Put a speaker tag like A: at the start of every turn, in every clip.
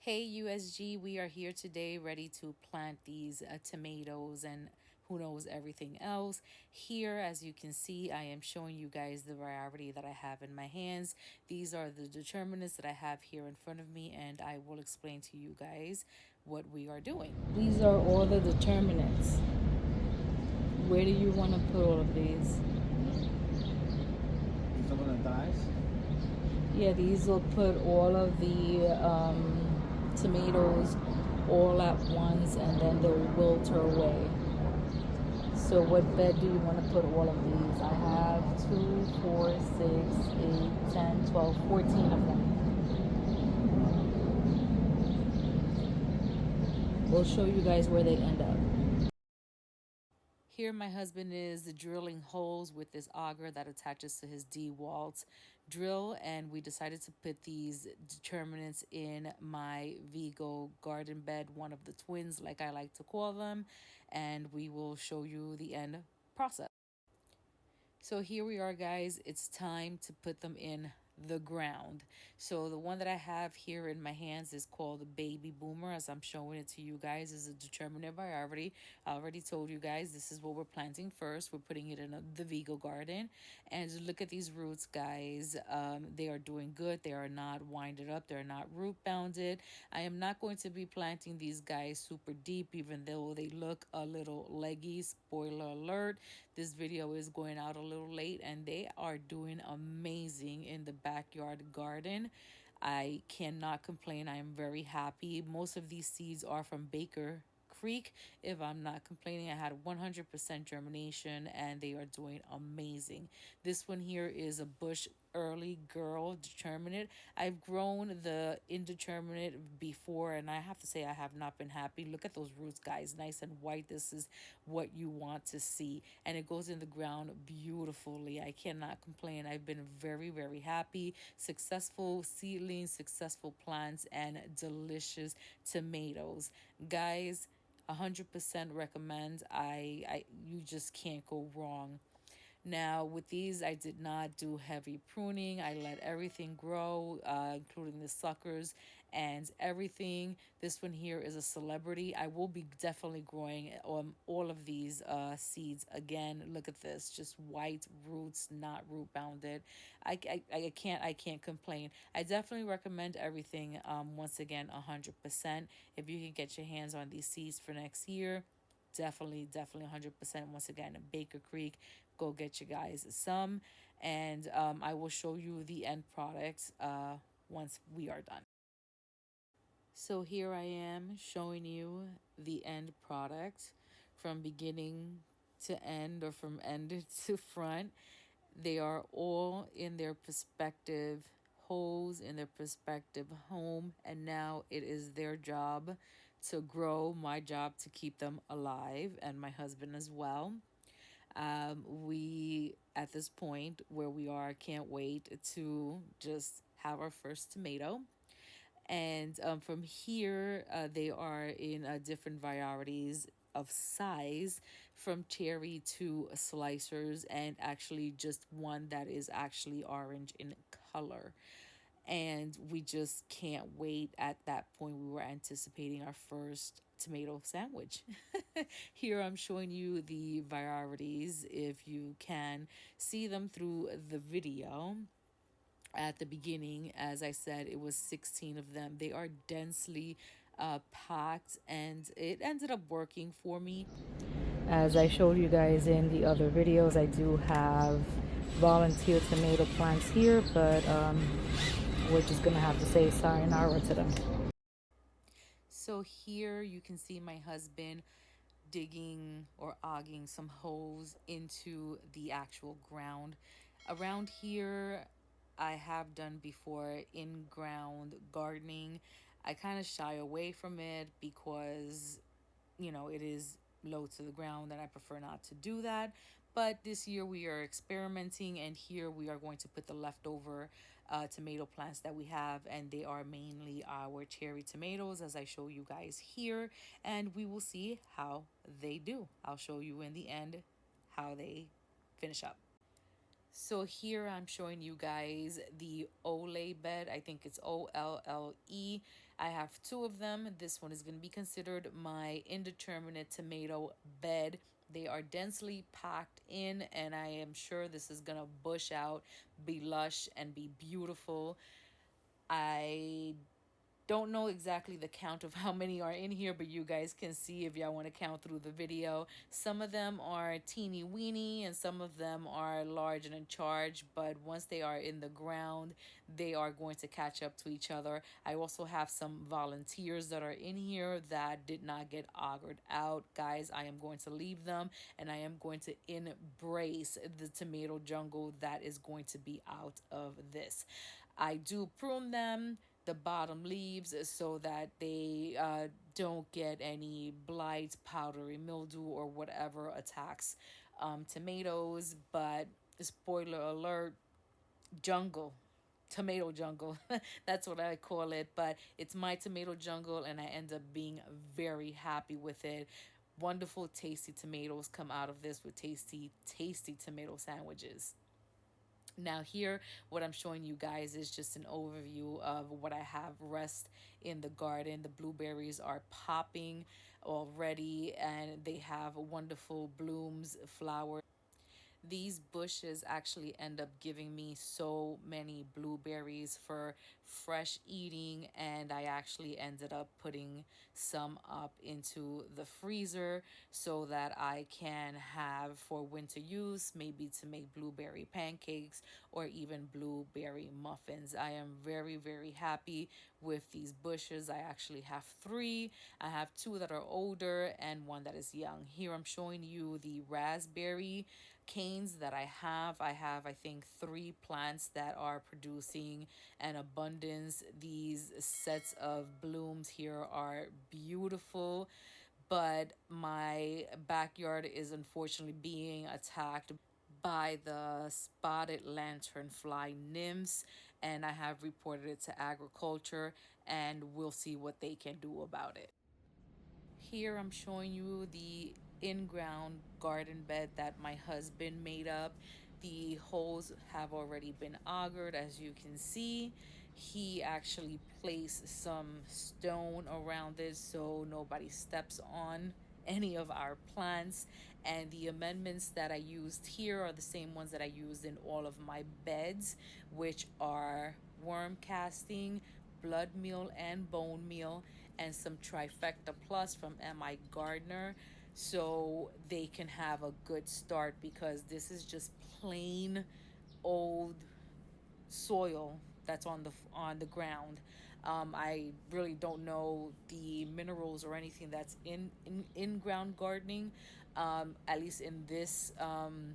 A: Hey USG, we are here today ready to plant these tomatoes and who knows everything else. Here, as you can see, I am showing you guys the variety that I have in my hands. These are the determinants that I have here in front of me, and I will explain to you guys what we are doing. These are all the determinants. Where do you want to put all of these?
B: Some of the dyes?
A: Yeah, these will put all of the tomatoes all at once and then they'll wilter away. So what bed do you want to put all of these? I have 2, 4, 6, 8, 10, 12, 14 of them. We'll show you guys where they end up. Here my husband is drilling holes with this auger that attaches to his DeWalt drill, and we decided to put these determinants in my Vigo garden bed, one of the twins like I like to call them, and we will show you the end process. So here we are, guys. It's time to put them in the ground. So the one that I have here in my hands is called the baby boomer. As I'm showing it to you guys, is a determinate variety. I already told you guys this is what we're planting first. We're putting it in the Vigo garden, and look at these roots, guys. They are doing good. They are not winded up. They're not root bounded. I am not going to be planting these guys super deep, even though they look a little leggy. Spoiler alert, this video is going out a little late, and they are doing amazing in the backyard garden. I cannot complain. I am very happy. Most of these seeds are from Baker Creek. If I'm not complaining, I had 100% germination and they are doing amazing. This one here is a bush early girl determinate. I've grown the indeterminate before, and I have to say I have not been happy. Look at those roots, guys, nice and white. This is what you want to see, and it goes in the ground beautifully. I cannot complain. I've been very, very happy. Successful seedlings, successful plants, and delicious tomatoes, guys. 100% recommend. I You just can't go wrong. Now, with these, I did not do heavy pruning. I let everything grow, including the suckers and everything. This one here is a celebrity. I will be definitely growing all of these seeds again. Look at this, just white roots, not root bounded. I can't complain. I definitely recommend everything. Once again, 100%. If you can get your hands on these seeds for next year, definitely 100%. Once again, Baker Creek, go get you guys some, and I will show you the end products once we are done. So here I am showing you the end product from beginning to end, or from end to front. They are all in their perspective holes, in their perspective home, and now it is their job to grow, my job to keep them alive, and my husband as well. We, at this point where we are, can't wait to just have our first tomato. And from here, they are in different varieties of size, from cherry to slicers, and actually just one that is actually orange in color. And we just can't wait. At that point, we were anticipating our first tomato sandwich. Here I'm showing you the varieties if you can see them through the video. At the beginning, as I said, it was 16 of them. They are densely packed, and it ended up working for me. As I showed you guys in the other videos, I do have volunteer tomato plants here, but we're just gonna have to say sayonara to them. So here you can see my husband digging or ogging some holes into the actual ground. Around here, I have done before in ground gardening. I kind of shy away from it because, it is low to the ground and I prefer not to do that. But this year we are experimenting, and here we are going to put the leftover tomato plants that we have, and they are mainly our cherry tomatoes, as I show you guys here, and we will see how they do. I'll show you in the end how they finish up. So here I'm showing you guys the Ole bed. I think it's OLLE. I have two of them. This one is going to be considered my indeterminate tomato bed. They are densely packed in, and I am sure this is going to bush out, be lush, and be beautiful. I don't know exactly the count of how many are in here, but you guys can see if y'all want to count through the video. Some of them are teeny weeny and some of them are large and in charge, but once they are in the ground, they are going to catch up to each other. I also have some volunteers that are in here that did not get augered out. Guys, I am going to leave them and I am going to embrace the tomato jungle that is going to be out of this. I do prune them, the bottom leaves, so that they don't get any blight, powdery mildew, or whatever attacks tomatoes. But spoiler alert, jungle. Tomato jungle. That's what I call it. But it's my tomato jungle, and I end up being very happy with it. Wonderful, tasty tomatoes come out of this with tasty, tasty tomato sandwiches. Now here, what I'm showing you guys is just an overview of what I have rest in the garden. The blueberries are popping already and they have wonderful blooms, flowers. These bushes actually end up giving me so many blueberries for fresh eating, and I actually ended up putting some up into the freezer so that I can have for winter use, maybe to make blueberry pancakes or even blueberry muffins. I am very, very happy with these bushes. I actually have three. I have two that are older and one that is young. Here I'm showing you the raspberry canes that I have. I think three plants that are producing an abundance. These sets of blooms here are beautiful, but my backyard is unfortunately being attacked by the spotted lanternfly nymphs, and I have reported it to agriculture, and we'll see what they can do about it. Here I'm showing you the in-ground garden bed that my husband made up. The holes have already been augered, as you can see. He actually placed some stone around this so nobody steps on any of our plants, and the amendments that I used here are the same ones that I used in all of my beds, which are worm casting, blood meal and bone meal, and some trifecta plus from Mi Gardner, so they can have a good start, because this is just plain old soil that's on the ground. I really don't know the minerals or anything that's in ground gardening, at least in this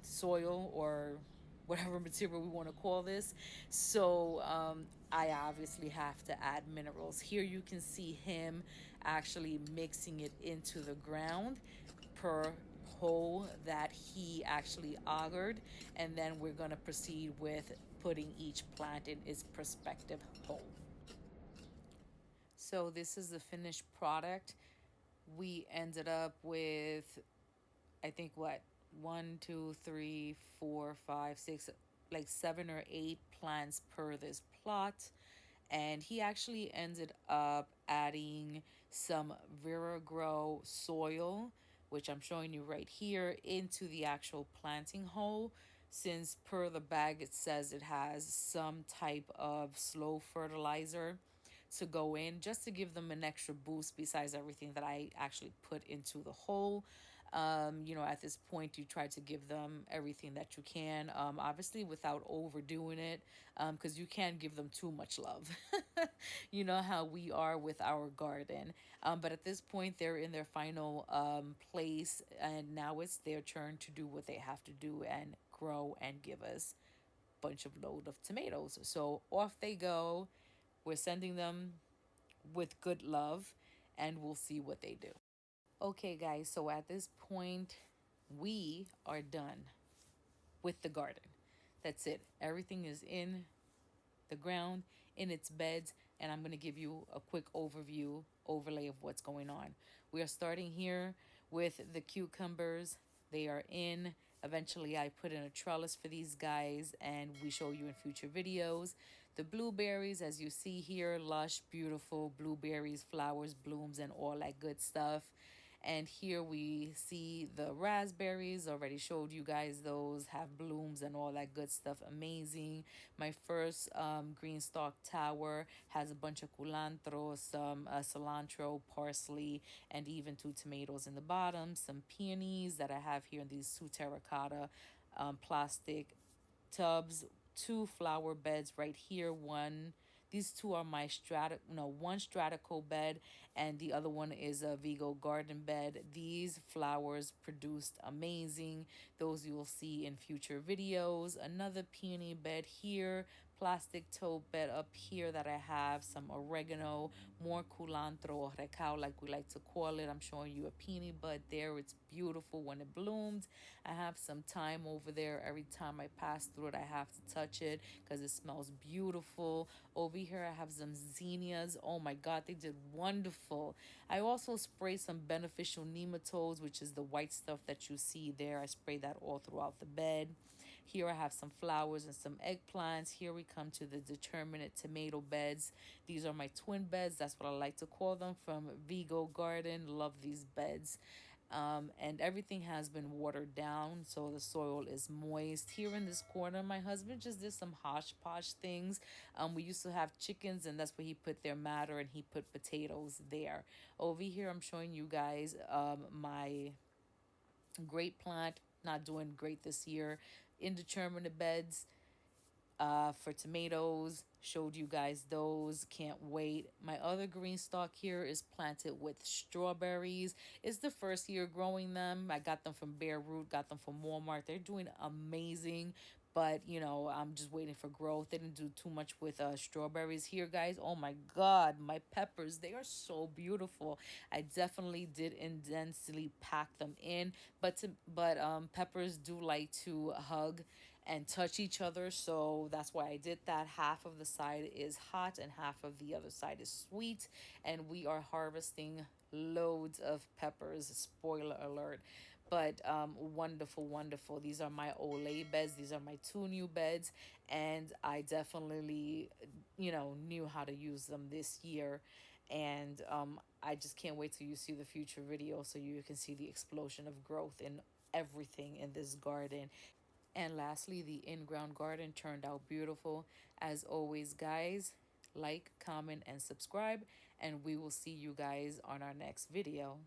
A: soil or whatever material we want to call this. So I obviously have to add minerals. Here you can see him actually mixing it into the ground per hole that he actually augered, and then we're going to proceed with putting each plant in its prospective hole. So this is the finished product. We ended up with, I think, what, one, two, three, four, five, six, like 7 or 8 plants per this plot. And he actually ended up adding some Viragrow soil, which I'm showing you right here, into the actual planting hole, since per the bag it says it has some type of slow fertilizer to go in, just to give them an extra boost besides everything that I actually put into the hole. At this point, you try to give them everything that you can, obviously without overdoing it, because you can't give them too much love. You know how we are with our garden. But at this point, they're in their final place, and now it's their turn to do what they have to do and grow and give us a bunch of load of tomatoes. So off they go. We're sending them with good love, and we'll see what they do. Okay, guys, so at this point, we are done with the garden. That's it. Everything is in the ground, in its beds, and I'm going to give you a quick overlay of what's going on. We are starting here with the cucumbers. They are in. Eventually, I put in a trellis for these guys, and we show you in future videos. The blueberries, as you see here, lush, beautiful blueberries, flowers, blooms, and all that good stuff. And here we see the raspberries. Already showed you guys those, have blooms and all that good stuff. Amazing. My first green stalk tower has a bunch of culantro, some cilantro, parsley, and even 2 tomatoes in the bottom. Some peonies that I have here in these two terracotta plastic tubs, 2 flower beds right here. These two are my one stratical bed, and the other one is a Vigo garden bed. These flowers produced amazing. Those you will see in future videos. Another peony bed here, plastic tote bed up here that I have some oregano, more culantro or recao like we like to call it. I'm showing you a peony bud there. It's beautiful when it bloomed. I have some thyme over there. Every time I pass through it, I have to touch it because it smells beautiful. Over here, I have some zinnias. Oh my God, they did wonderful. I also spray some beneficial nematodes, which is the white stuff that you see there. I spray that all throughout the bed. Here I have some flowers and some eggplants. Here we come to the determinate tomato beds. These are my twin beds. That's what I like to call them, from Vigo Garden. Love these beds. And everything has been watered down, so the soil is moist. Here in this corner, my husband just did some hodgepodge things. We used to have chickens, and that's where he put their matter, and he put potatoes there. Over here, I'm showing you guys my grape plant. Not doing great this year. Indeterminate beds for tomatoes. Showed you guys those. Can't wait. My other green stalk here is planted with strawberries. It's the first year growing them. I got them from Bare Root, got them from Walmart. They're doing amazing. But, you know, I'm just waiting for growth. They didn't do too much with strawberries here, guys. Oh, my God. My peppers, they are so beautiful. I definitely did intensely pack them in. But peppers do like to hug and touch each other, so that's why I did that. Half of the side is hot and half of the other side is sweet, and we are harvesting loads of peppers, spoiler alert. But wonderful, wonderful. These are my Olay beds. These are my 2 new beds, and I definitely, knew how to use them this year. And I just can't wait till you see the future video so you can see the explosion of growth in everything in this garden. And lastly, the in-ground garden turned out beautiful. As always, guys, like, comment, and subscribe, and we will see you guys on our next video.